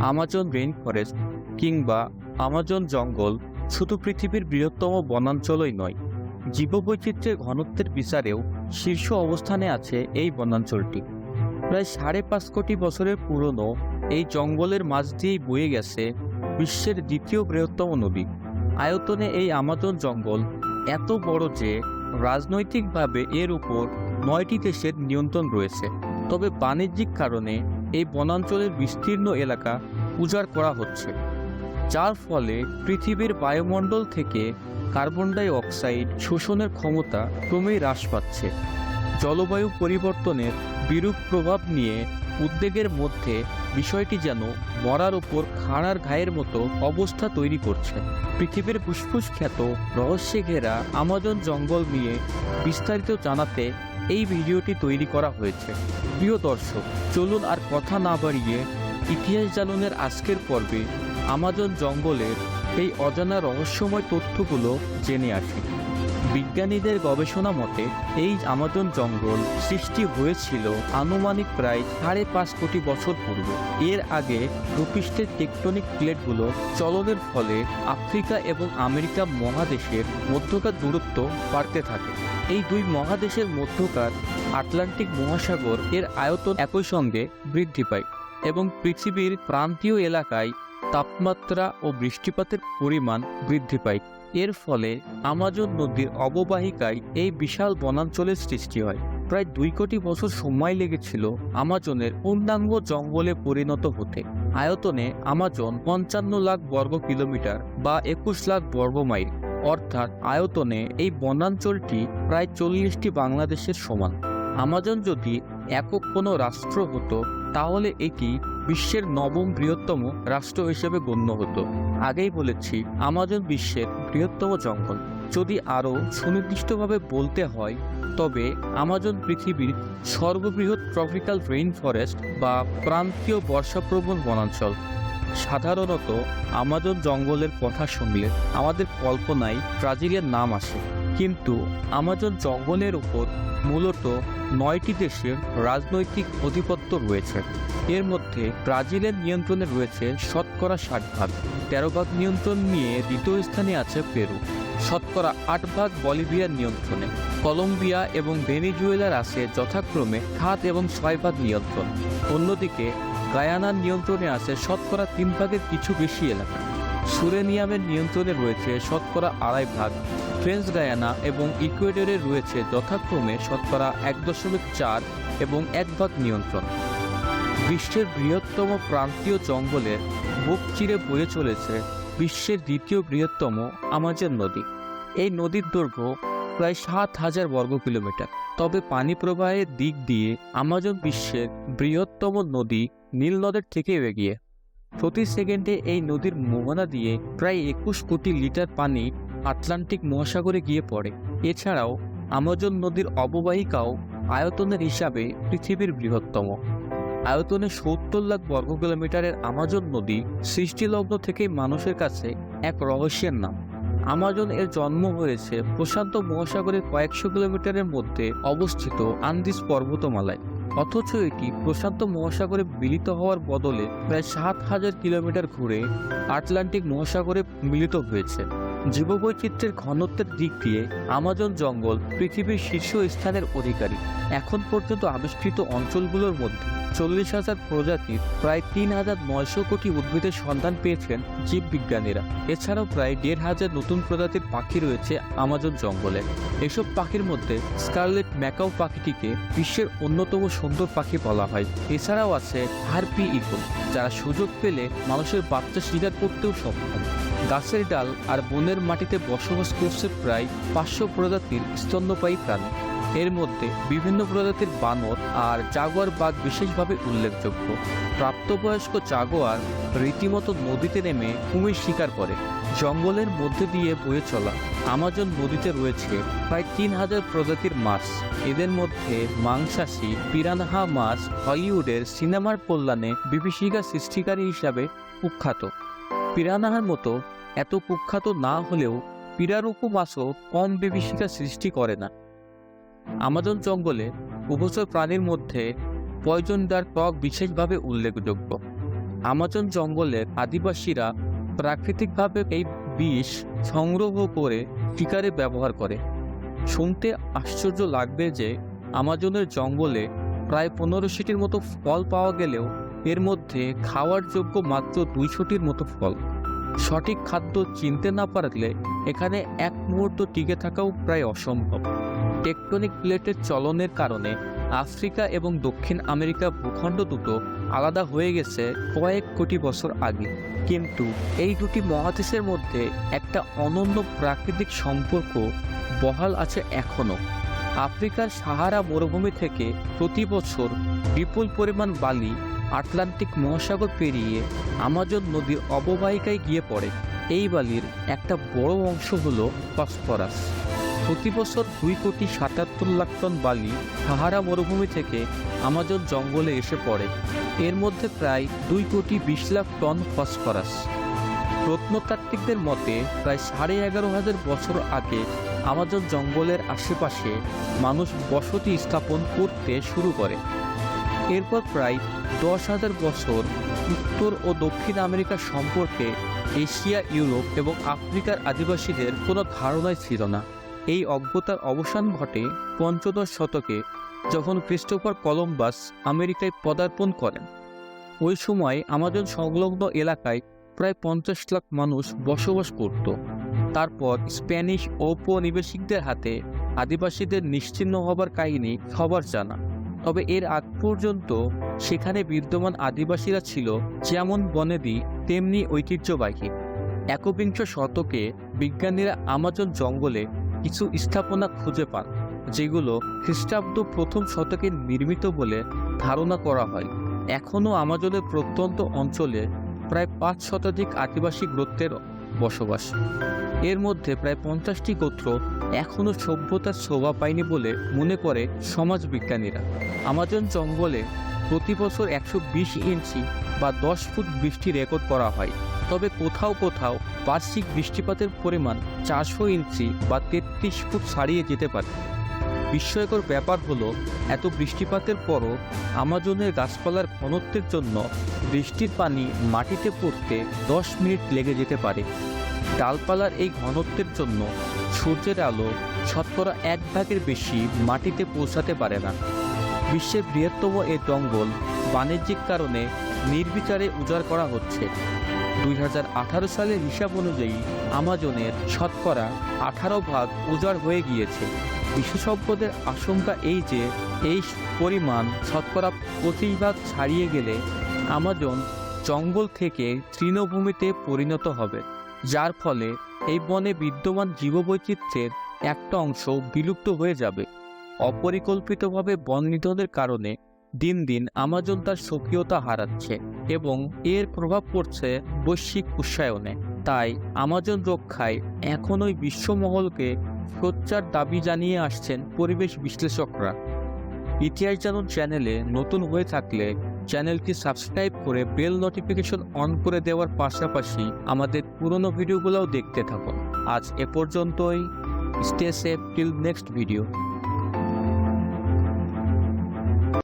Amazon rain forest কিংবা Amazon জঙ্গল শুধু পৃথিবীর বৃহত্তম বনাঞ্চলই নয়, জীববৈচিত্র্যের ঘনত্বের বিচারেও শীর্ষ অবস্থানে আছে এই বনাঞ্চলটি। প্রায় 5.5 কোটি বছরের পুরনো এই জঙ্গলের মাঝ দিয়েই বয়ে গেছে বিশ্বের দ্বিতীয় বৃহত্তম নদী। আয়তনে এই আমাজন জঙ্গল এত বড় যে রাজনৈতিকভাবে এর উপর 9টি দেশের নিয়ন্ত্রণ রয়েছে। তবে বাণিজ্যিক কারণে এই বনাঞ্চলের বিস্তীর্ণ এলাকা উজাড় করা হচ্ছে, যার ফলে পৃথিবীর বায়ুমণ্ডল থেকে কার্বন ডাই অক্সাইড শোষণের ক্ষমতা ক্রমেই হ্রাস পাচ্ছে। জলবায়ু পরিবর্তনের বিরূপ প্রভাব নিয়ে উদ্বেগের মধ্যে বিষয়টি যেন মরার ওপর খাড়ার ঘায়ের মতো অবস্থা তৈরি করছে। পৃথিবীর ফুসফুস খ্যাত রহস্যে ঘেরা আমাজন জঙ্গল নিয়ে বিস্তারিত জানাতে এই ভিডিওটি তৈরি করা হয়েছে। প্রিয় দর্শক, চলুন আর কথা না বাড়িয়ে ইতিহাস জানুনের আজকের পর্বে আমাজন জঙ্গলের এই অজানা রহস্যময় তথ্যগুলো জেনে আসি। বিজ্ঞানীদের গবেষণা মতে এই আমাজন জঙ্গল সৃষ্টি হয়েছিল আনুমানিক প্রায় 5.5 কোটি বছর পূর্বে। এর আগে ভূপৃষ্ঠের টেকটনিক প্লেটগুলো চলনের ফলে আফ্রিকা এবং আমেরিকা মহাদেশের মধ্যকার দূরত্ব বাড়তে থাকে। এই দুই মহাদেশের মধ্যকার আটলান্টিক মহাসাগর এর আয়তন একই সঙ্গে বৃদ্ধি পায় এবং পৃথিবীর প্রান্তীয় এলাকায় তাপমাত্রা ও বৃষ্টিপাতের পরিমাণ বৃদ্ধি পায়। এর ফলে আমাজন নদীর অববাহিকায় এই বিশাল বনাঞ্চলের সৃষ্টি হয়। প্রায় 2 কোটি বছর সময় লেগেছিল আমাজনের পূর্ণাঙ্গ জঙ্গলে পরিণত হতে। আয়তনে আমাজন 55 লাখ বর্গ কিলোমিটার বা 21 লাখ বর্গ মাইল, অর্থাৎ আয়তনে এই বনাঞ্চলটি প্রায় 40টি বাংলাদেশের সমান। আমাজন যদি একক কোনো রাষ্ট্র হতো তাহলে এটি বিশ্বের 9ম বৃহত্তম রাষ্ট্র হিসেবে গণ্য হতো। আগেই বলেছি, আমাজন বিশ্বের বৃহত্তম জঙ্গল। যদি আরও সুনির্দিষ্টভাবে বলতে হয় তবে আমাজন পৃথিবীর সর্ববৃহৎ ট্রপিক্যাল রেইন ফরেস্ট বা প্রান্তীয় বর্ষাপ্রবণ বনাঞ্চল। সাধারণত আমাজন জঙ্গলের কথা শুনলে আমাদের কল্পনায় ব্রাজিলের নাম আসে, কিন্তু আমাজন জঙ্গলের উপর মূলত 9টি দেশের রাজনৈতিক আধিপত্য রয়েছে। এর মধ্যে ব্রাজিলের নিয়ন্ত্রণে রয়েছে শতকরা 60%। 13 ভাগ নিয়ন্ত্রণ নিয়ে দ্বিতীয় স্থানে আছে পেরু। শতকরা 8 ভাগ বলিভিয়ার নিয়ন্ত্রণে। কলম্বিয়া এবং ভেনেজুয়েলার আছে যথাক্রমে 7 এবং 6 ভাগ নিয়ন্ত্রণ। অন্যদিকে গায়ানার নিয়ন্ত্রণে আছে শতকরা 3 ভাগের কিছু বেশি এলাকা। সুরেনিয়ামের নিয়ন্ত্রণে রয়েছে শতকরা 2.5 ভাগ। ফ্রেঞ্চ গায়ানা এবং ইকুয়েডরে রয়েছে যথাক্রমে শতকরা 1.4 এবং 1 ভাগ নিয়ন্ত্রণ। বিশ্বের বৃহত্তম প্রান্তীয় জঙ্গলের বুক চিরে বয়ে চলেছে বিশ্বের দ্বিতীয় বৃহত্তম আমাজন নদী। এই নদীর দৈর্ঘ্য প্রায় 7,000 বর্গ কিলোমিটার। তবে পানি প্রবাহের দিক দিয়ে আমাজন বিশ্বের বৃহত্তম নদী নীল নদের থেকেও এগিয়ে। প্রতি সেকেন্ডে এই নদীর মোহনা দিয়ে প্রায় 21 কোটি লিটার পানি আটলান্টিক মহাসাগরে গিয়ে পড়ে। এছাড়াও আমাজন নদীর অববাহিকাও আয়তনের হিসাবে পৃথিবীর বৃহত্তম। আয়তনে 70 লাখ বর্গ কিলোমিটারের আমাজন নদী সৃষ্টিলগ্ন থেকেই মানুষের কাছে এক রহস্যের নাম। আমাজন এর জন্ম হয়েছে প্রশান্ত মহাসাগরের কয়েকশো কিলোমিটারের মধ্যে অবস্থিত আন্দিজ পর্বতমালায়, অথচ এটি প্রশান্ত মহাসাগরে মিলিত হওয়ার বদলে প্রায় 7,000 কিলোমিটার ঘুরে আটলান্টিক মহাসাগরে মিলিত হয়েছে। জীববৈচিত্র্যের ঘনত্বের দিক দিয়ে আমাজন জঙ্গল পৃথিবীর শীর্ষ স্থানের অধিকারী। এখন পর্যন্ত আবিষ্কৃত অঞ্চলগুলোর মধ্যে 40,000 প্রজাতির প্রায় 3,900 কোটি উদ্ভিদের সন্ধান পেয়েছেন জীববিজ্ঞানীরা। এছাড়াও প্রায় 1,500 নতুন প্রজাতির পাখি রয়েছে আমাজন জঙ্গলে। এসব পাখির মধ্যে স্কারলেট ম্যাকাও পাখিটিকে বিশ্বের অন্যতম সুন্দর পাখি বলা হয়। এছাড়াও আছে হারপি ঈগল, যারা সুযোগ পেলে মানুষের বাচ্চা শিকার করতেও সক্ষম। গাছের ডাল আর বনের মাটিতে বসবাস করছে প্রায় 500 প্রজাতির স্তন্যপায়ী প্রাণী। এর মধ্যে বিভিন্ন প্রজাতির বানর আর জাগুয়ার বাঘ বিশেষভাবে উল্লেখযোগ্য। প্রাপ্তবয়স্ক জাগুয়ার রীতিমতো নদীতে নেমে কুমির শিকার করে। জঙ্গলের মধ্যে দিয়ে বয়ে চলা আমাজন নদীতে রয়েছে প্রায় 3,000 প্রজাতির মাছ। এদের মধ্যে মাংসাশী পিরানহা মাছ হলিউডের সিনেমার কল্যাণে বিভীষিকা সৃষ্টিকারী হিসাবে কুখ্যাত। পিরানহার মতো এত কুখ্যাত না হলেও পিরারুকু মাছও কম বিভীষিকা সৃষ্টি করে না। আমাজন জঙ্গলে উভচর প্রাণীর মধ্যে পয়জন ডার্ক ফ্রগ বিশেষভাবে উল্লেখযোগ্য। আমাজন জঙ্গলের আদিবাসীরা প্রাকৃতিকভাবে এই বিষ সংগ্রহ করে শিকারে ব্যবহার করে। শুনতে আশ্চর্য লাগবে যে আমাজনের জঙ্গলে প্রায় 1500টির মতো ফল পাওয়া গেলেও এর মধ্যে খাওয়ার যোগ্য মাত্র 200টির মতো ফল। সঠিক খাদ্য চিনতে না পারলে এখানে এক মুহূর্ত টিকে থাকাও প্রায় অসম্ভব। টেকটনিক প্লেটের চলনের কারণে আফ্রিকা এবং দক্ষিণ আমেরিকা ভূখণ্ড দুটো আলাদা হয়ে গেছে কয়েক কোটি বছর আগে, কিন্তু এই দুটি মহাদেশের মধ্যে একটা অনন্য প্রাকৃতিক সম্পর্ক বহাল আছে এখনও। আফ্রিকার সাহারা মরুভূমি থেকে প্রতি বছর বিপুল পরিমাণ বালি আটলান্টিক মহাসাগর পেরিয়ে আমাজন নদীর অববাহিকায় গিয়ে পড়ে। এই বালির একটা বড় অংশ হলো ফসফরাস। প্রতি বছর 2,77,00,000 টন বালি সাহারা মরুভূমি থেকে আমাজন জঙ্গলে এসে পড়ে। এর মধ্যে প্রায় 2,20,00,000 টন ফসফরাস। প্রত্নতাত্ত্বিকদের মতে প্রায় 11,500 বছর আগে আমাজন জঙ্গলের আশেপাশে মানুষ বসতি স্থাপন করতে শুরু করে। এরপর প্রায় 10,000 বছর উত্তর ও দক্ষিণ আমেরিকা সম্পর্কে এশিয়া, ইউরোপ এবং আফ্রিকার আদিবাসীদের কোনো ধারণাই ছিল না। এই অজ্ঞতার অবসান ঘটে 15 শতকে, যখন ক্রিস্টোফার কলম্বাস আমেরিকায় পদার্পণ করেন। ওই সময় আমাজন সংলগ্ন এলাকায় প্রায় 50 লাখ মানুষ বসবাস করত। তারপর স্প্যানিশ ঔপনিবেশিকদের হাতে আদিবাসীদের নিশ্চিহ্ন হবার কাহিনী সবার জানা। তবে এর আগ পর্যন্ত সেখানে বিদ্যমান আদিবাসীরা ছিল যেমন বনেদি তেমনি ঐতিহ্যবাহী। একবিংশ শতকে বিজ্ঞানীরা আমাজন জঙ্গলে কিছু স্থাপনা খুঁজে পান, যেগুলো খ্রিস্টাব্দ প্রথম শতকে নির্মিত বলে ধারণা করা হয়। এখনও আমাজনের প্রত্যন্ত অঞ্চলে প্রায় 5 শতাধিক আদিবাসী গোত্রের বসবাস। এর মধ্যে প্রায় 50টি গোত্র এখনও সভ্যতার শোভা পায়নি বলে মনে করে সমাজ বিজ্ঞানীরা। আমাজন জঙ্গলে প্রতি বছর 120 ইঞ্চি বা 10 ফুট বৃষ্টি রেকর্ড করা হয়, তবে কোথাও কোথাও বার্ষিক বৃষ্টিপাতের পরিমাণ 400 ইঞ্চি বা 33 ফুট ছাড়িয়ে যেতে পারে। বিস্ময়কর ব্যাপার হলো, এত বৃষ্টিপাতের পরও আমাজনের গাছপালার ঘনত্বের জন্য বৃষ্টির পানি মাটিতে পড়তে 10 মিনিট লেগে যেতে পারে। ডালপালার এই ঘনত্বের জন্য সূর্যের আলো শতকরা 1/3 বেশি মাটিতে পৌঁছাতে পারে না। বিশ্বের বৃহত্তম এই জঙ্গল বাণিজ্যিক কারণে নির্বিচারে উজাড় করা হচ্ছে। 2018 সালের হিসাব অনুযায়ী আমাজনের শতকরা 18 ভাগ উজাড় হয়ে গিয়েছে। বিশেষজ্ঞদের আশঙ্কা এই যে এই পরিমাণ শতকরা 25 ভাগ ছাড়িয়ে গেলে আমাজন জঙ্গল থেকে তৃণভূমিতে পরিণত হবে, যার ফলে এই বনে বিদ্যমান জীববৈচিত্র্যের একটা অংশ বিলুপ্ত হয়ে যাবে। অপরিকল্পিতভাবে বন নিধনের কারণে দিন দিন আমাজন তার সক্রিয়তা হারাচ্ছে এবং এর প্রভাব পড়ছে বৈশ্বিক উষ্ণায়নে। তাই আমাজন রক্ষায় এখনই বিশ্বমহলকে সোচ্চার দাবি জানিয়ে আসছেন পরিবেশ বিশ্লেষকরা। ইতিহাস জানুন চ্যানেলে নতুন হয়ে থাকলে চ্যানেলটি সাবস্ক্রাইব করে বেল নোটিফিকেশন অন করে দেওয়ার পাশাপাশি আমাদের পুরনো ভিডিওগুলোও দেখতে থাকুন। আজ এ পর্যন্তই। Stay safe till next video.